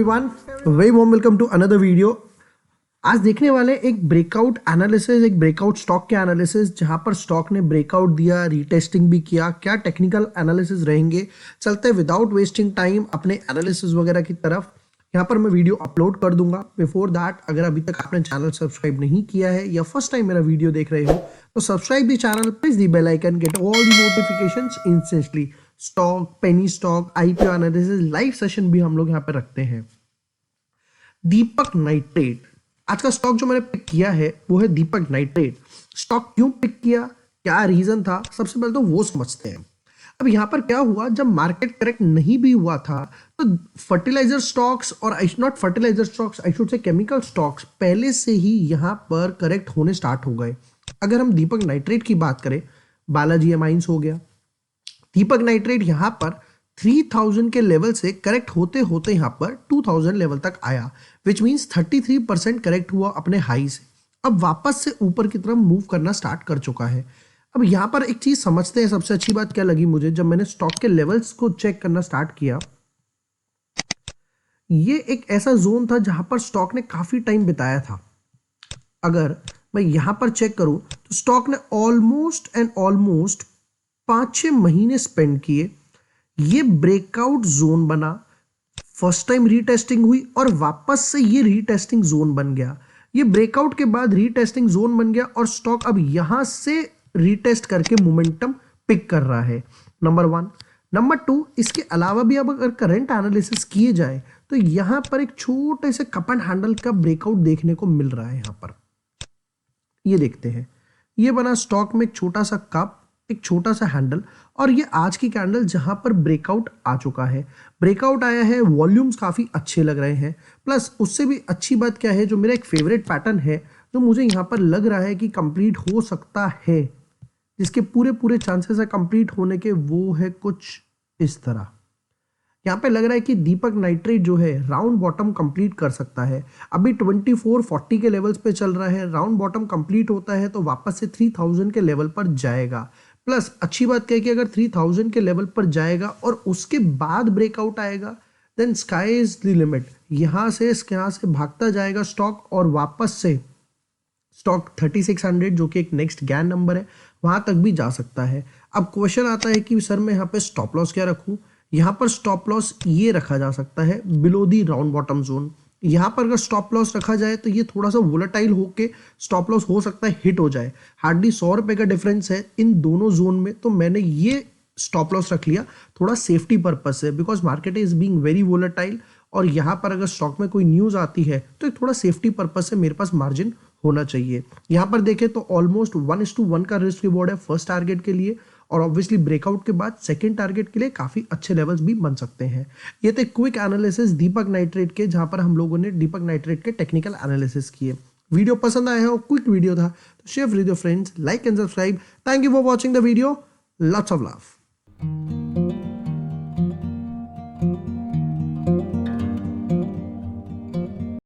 Everyone, very warm welcome to another video. आज देखने वाले एक ब्रेकआउट एनालिसिस, एक ब्रेकआउट स्टॉक के एनालिसिस, जहां पर स्टॉक ने ब्रेकआउट दिया, रीटेस्टिंग भी किया। क्या टेक्निकल एनालिसिस रहेंगे। चलते विदाउट वेस्टिंग टाइम अपने एनालिसिस वगैरह की तरफ। यहाँ पर मैं वीडियो अपलोड कर दूंगा। बिफोर दैट, अगर अभी तक आपने चैनल सब्सक्राइब नहीं किया है या फर्स्ट टाइम मेरा वीडियो देख रहे हो तो subscribe the channel, press the bell icon, get all the notifications instantly. Stock, penny stock, IPO analysis, live session भी हम लोग यहाँ पे रखते हैं। दीपक नाइट्रेट आज का स्टॉक जो मैंने पिक किया है वो है दीपक नाइट्रेट। स्टॉक क्यों पिक किया, क्या रीजन था, सबसे पहले तो वो समझते हैं। अब यहां पर क्या हुआ, जब मार्केट करेक्ट नहीं भी हुआ था तो फर्टिलाइजर स्टॉक्स और not fertilizer stocks, I should say chemical stocks पहले से ही यहां पर करेक्ट होने स्टार्ट हो गए। अगर हम दीपक नाइट्रेट की बात करें, बालाजी एमाइंस हो गया, दीपक नाइट्रेट यहां पर 3000 के लेवल से करेक्ट होते होते यहां पर 2000 लेवल तक आया, विच मींस 33% करेक्ट हुआ अपने हाई से। अब वापस से ऊपर की तरफ मूव करना स्टार्ट कर चुका है। अब यहां पर एक चीज समझते हैं, सबसे अच्छी बात क्या लगी मुझे जब मैंने स्टॉक के लेवल्स को चेक करना स्टार्ट किया। ये एक ऐसा जोन था जहां पर स्टॉक ने काफी टाइम बिताया था। अगर मैं यहां पर चेक करूं तो स्टॉक ने ऑलमोस्ट 5-6 महीने स्पेंड किए। ये ब्रेकआउट जोन बना, फर्स्ट टाइम रीटेस्टिंग हुई और वापस से ये रीटेस्टिंग जोन बन गया। ये ब्रेकआउट के बाद रीटेस्टिंग जोन बन गया और स्टॉक अब यहां से रीटेस्ट करके मोमेंटम पिक कर रहा है। नंबर 1। नंबर 2, इसके अलावा भी अब अगर करंट एनालिसिस किए जाए तो यहां पर एक छोटे से कप एंड हैंडल का ब्रेकआउट देखने को मिल रहा है। यहां पर ये देखते हैं, ये बना स्टॉक में एक छोटा सा कप, एक छोटा सा हैंडल, और ये आज की कैंडल जहां पर ब्रेकआउट आ चुका है। ब्रेकआउट आया है, वॉल्यूम्स काफी अच्छे लग रहे हैं। प्लस उससे भी अच्छी बात क्या है, जो मेरा एक फेवरेट पैटर्न है जो मुझे यहां पर लग रहा है कि कंप्लीट हो सकता है, जिसके पूरे चांसेस है कंप्लीट होने के, वो है कुछ इस तरह। यहाँ पे लग रहा है कि दीपक नाइट्रेट जो है राउंड बॉटम कंप्लीट कर सकता है। अभी 2440 के लेवल्स पे चल रहा है। राउंड बॉटम कंप्लीट होता है तो वापस से 3000 के लेवल पर जाएगा। प्लस अच्छी बात क्या है कि अगर 3000 के लेवल पर जाएगा और उसके बाद ब्रेकआउट आएगा, then sky is the limit. यहाँ से भागता जाएगा स्टॉक और वापस से स्टॉक 3600 जो कि एक नेक्स्ट गैन नंबर है, वहां तक भी जा सकता है। अब क्वेश्चन आता है कि सर मैं यहाँ पे स्टॉप लॉस क्या रखूं। यहाँ पर स्टॉप लॉस ये रखा जा सकता है below the round bottom zone. यहाँ पर अगर स्टॉप लॉस रखा जाए तो ये थोड़ा सा वोलेटाइल होके स्टॉप लॉस हो सकता है हिट हो जाए। हार्डली 100 रुपए का डिफरेंस है इन दोनों जोन में, तो मैंने ये स्टॉप लॉस रख लिया थोड़ा सेफ्टी पर्पज से, because market is being very volatile. और यहाँ पर अगर स्टॉक में कोई न्यूज आती है तो एक थोड़ा सेफ्टी पर्पज से मेरे पास मार्जिन होना चाहिए। यहाँ पर देखें तो ऑलमोस्ट 1:1 का रिस्क रिवॉर्ड है फर्स्ट टारगेट के लिए, और ऑब्वियसली ब्रेकआउट के बाद सेकंड टारगेट के लिए काफी अच्छे लेवल्स भी बन सकते हैं। ये थे क्विक एनालिसिस दीपक नाइट्रेट के, जहां पर हम लोगों ने दीपक नाइट्रेट के टेक्निकल एनालिसिस किए। वीडियो पसंद आया हो, क्विक वीडियो था, तो share with your friends, like and subscribe. Thank you for watching the video, lots of love.